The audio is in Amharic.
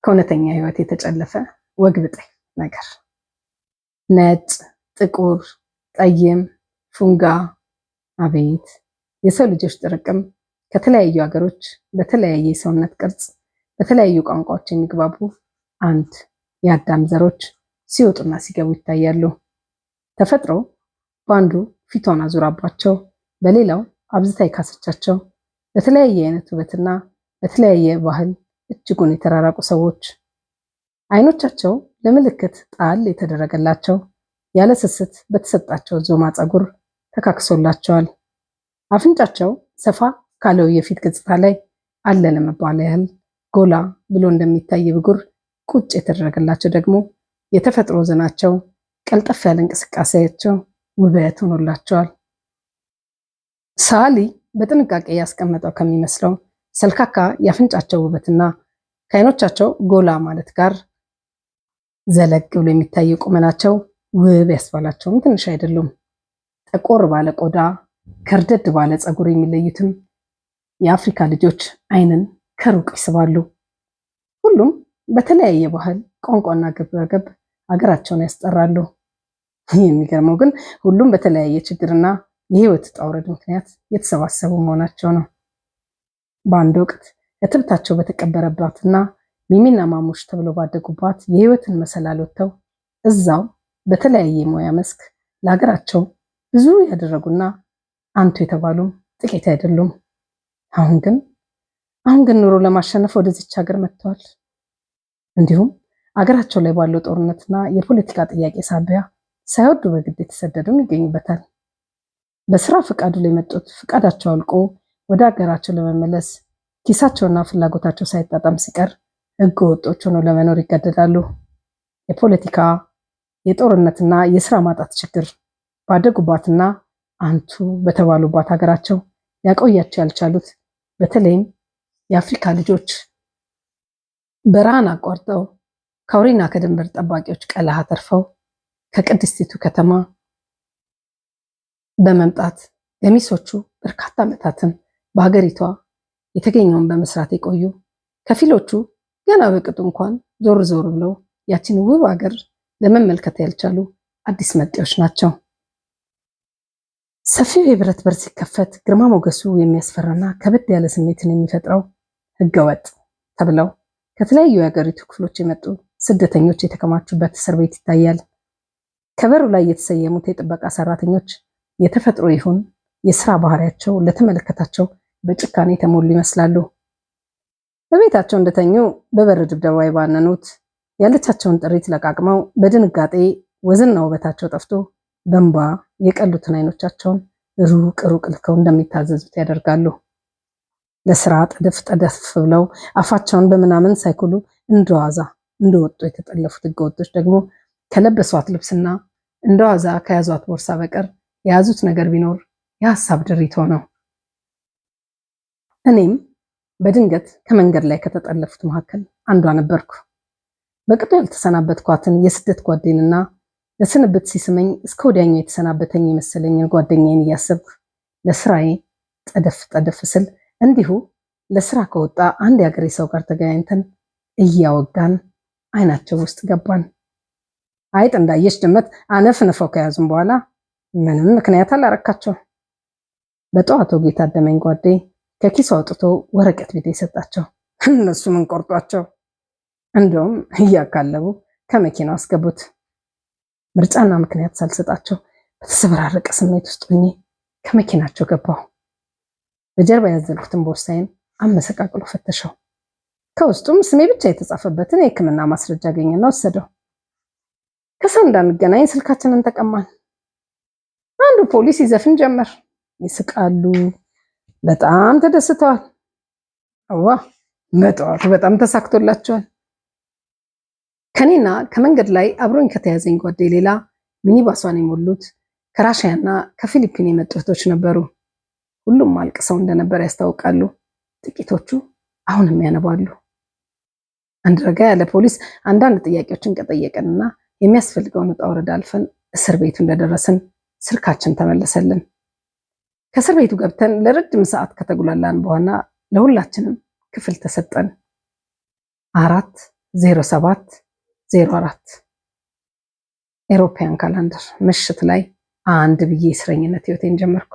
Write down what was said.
ከእውነተኛ ህይወት የተጨለፈ ወግ ብጤ ነገር። ነጭ፣ ጥቁር፣ ጠይም፣ ፉንጋ። አቤት የሰው ልጆች ጥርቅም! ከተለያዩ ሀገሮች በተለያየ የሰውነት ቅርጽ በተለያዩ ቋንቋዎች የሚግባቡ አንድ የአዳም ዘሮች ሲወጡና ሲገቡ ይታያሉ። ተፈጥሮ በአንዱ ፊቷን አዙራባቸው በሌላው አብዝታ የካሰቻቸው በተለያየ አይነት ውበትና በተለያየ ባህል እጅጉን የተራራቁ ሰዎች አይኖቻቸው ለምልክት ጣል የተደረገላቸው ያለ ስስት በተሰጣቸው ዞማ ፀጉር ተካክሶላቸዋል። አፍንጫቸው ሰፋ ካለው የፊት ገጽታ ላይ አለ ለመባል ያህል ጎላ ብሎ እንደሚታይ ብጉር ቁጭ የተደረገላቸው ደግሞ የተፈጥሮ ዝናቸው ቀልጠፍ ያለ እንቅስቃሴያቸው ውበት ሆኖላቸዋል። ሰዓሊ በጥንቃቄ ያስቀመጠው ከሚመስለው ሰልካካ የአፍንጫቸው ውበትና ከአይኖቻቸው ጎላ ማለት ጋር ዘለግ ብሎ የሚታየው ቁመናቸው ውብ ያስባላቸውም ትንሽ አይደሉም። ጠቆር ባለ ቆዳ ከርደድ ባለ ፀጉር የሚለዩትም የአፍሪካ ልጆች አይንን ከሩቅ ይስባሉ። ሁሉም በተለያየ ባህል ቋንቋና ግብረገብ አገራቸውን ያስጠራሉ። የሚገርመው ግን ሁሉም በተለያየ ችግርና የህይወት ውጣ ውረድ ምክንያት የተሰባሰቡ መሆናቸው ነው። በአንድ ወቅት እትብታቸው በተቀበረባትና ሚሚና ማሙሽ ተብለው ባደጉባት የህይወትን መሰላል ወጥተው እዛው በተለያየ ሙያ መስክ ለሀገራቸው ብዙ ያደረጉና አንቱ የተባሉም ጥቂት አይደሉም። አሁን ግን ኑሮ ለማሸነፍ ወደዚች ሀገር መጥተዋል። እንዲሁም አገራቸው ላይ ባለው ጦርነትና የፖለቲካ ጥያቄ ሳቢያ ሳይወዱ በግድ የተሰደዱም ይገኙበታል። በስራ ፈቃዱ ላይ መጡት ፈቃዳቸው አልቆ ወደ ሀገራቸው ለመመለስ ኪሳቸውና ፍላጎታቸው ሳይጣጣም ሲቀር ህገ ወጦች ሆነው ለመኖር ይገደዳሉ። የፖለቲካ የጦርነትና የስራ ማጣት ችግር ባደጉባትና አንቱ በተባሉባት ሀገራቸው ያቆያቸው ያልቻሉት በተለይም የአፍሪካ ልጆች በረሃን አቋርጠው ከአውሬና ከድንበር ጠባቂዎች ቀለሃ ተርፈው ከቅድስቲቱ ከተማ በመምጣት ገሚሶቹ በርካታ ዓመታትን በሀገሪቷ የተገኘውን በመስራት የቆዩ ከፊሎቹ ገና በቅጡ እንኳን ዞር ዞር ብለው ያችን ውብ ሀገር ለመመልከት ያልቻሉ አዲስ መጤዎች ናቸው። ሰፊው የብረት በር ሲከፈት ግርማ ሞገሱ የሚያስፈራና ከበድ ያለ ስሜትን የሚፈጥረው ህገወጥ ተብለው ከተለያዩ የሀገሪቱ ክፍሎች የመጡ ስደተኞች የተከማቹበት እስር ቤት ይታያል። ከበሩ ላይ የተሰየሙት የጥበቃ ሰራተኞች የተፈጥሮ ይሁን የስራ ባህሪያቸው ለተመለከታቸው በጭካኔ የተሞሉ ይመስላሉ። በቤታቸው እንደተኙ በበር ድብደባ የባነኑት ያለቻቸውን ጥሪት ለቃቅመው በድንጋጤ ወዝና ውበታቸው ጠፍቶ በእንባ የቀሉትን አይኖቻቸውን ሩቅ ሩቅ ልከው እንደሚታዘዙት ያደርጋሉ። ለስራ ጠደፍ ጠደፍ ብለው አፋቸውን በምናምን ሳይኩሉ እንደዋዛ እንደወጡ የተጠለፉት ህገወጦች ደግሞ ከለበሷት ልብስና እንደዋዛ ከያዟት ቦርሳ በቀር የያዙት ነገር ቢኖር የሀሳብ ድሪቶ ነው። እኔም በድንገት ከመንገድ ላይ ከተጠለፉት መካከል አንዷ ነበርኩ። በቅጡ ያልተሰናበትኳትን የስደት ጓዴንና ለስንብት ሲስመኝ እስከ ወዲያኛው የተሰናበተኝ የመሰለኝን ጓደኛዬን እያሰብኩ ለስራዬ ጠደፍ ጠደፍ ስል እንዲሁ ለስራ ከወጣ አንድ የአገሬ ሰው ጋር ተገናኝተን እያወጋን አይናቸው ውስጥ ገባን። አይጥ እንዳየች ድመት አነፍንፈው ከያዙም በኋላ ምንም ምክንያት አላረካቸው። በጠዋቱ የታደመኝ ጓዴ ከኪሱ አውጥቶ ወረቀት ቢጤ ሰጣቸው። እነሱ ምን ቆርጧቸው፣ እንደውም እያካለቡ ከመኪናው አስገቡት። ምርጫና ምክንያት ሳልሰጣቸው በተሰበራረቀ ስሜት ውስጥ ሆኜ ከመኪናቸው ገባሁ። በጀርባ ያዘልኩትን ቦርሳዬን አመሰቃቅሎ ፈተሸው። ከውስጡም ስሜ ብቻ የተጻፈበትን የሕክምና ማስረጃ አገኘና ወሰደው። ከሰው እንዳንገናኝ ስልካችንን ተቀማን። አንዱ ፖሊስ ይዘፍን ጀመር። ይስቃሉ። በጣም ተደስተዋል። አዋ በጠዋቱ በጣም ተሳክቶላቸዋል። ከኔና ከመንገድ ላይ አብሮኝ ከተያዘኝ ጓዴ ሌላ ሚኒባሷን የሞሉት ከራሽያና ከፊሊፒን የመጡ እህቶች ነበሩ። ሁሉም አልቅሰው እንደነበር ያስታውቃሉ። ጥቂቶቹ አሁንም ያነባሉ። አንድ ረጋ ያለ ፖሊስ አንዳንድ ጥያቄዎችን ከጠየቀንና የሚያስፈልገውን ውጣ ውረድ አልፈን እስር ቤቱ እንደደረስን ስልካችን ተመለሰልን። ከእስር ቤቱ ገብተን ለረጅም ሰዓት ከተጉላላን በኋላ ለሁላችንም ክፍል ተሰጠን። 4 0704 ኤሮፓያን ካላንደር ምሽት ላይ 1 ብዬ እስረኝነት ህይወቴን ጀመርኩ።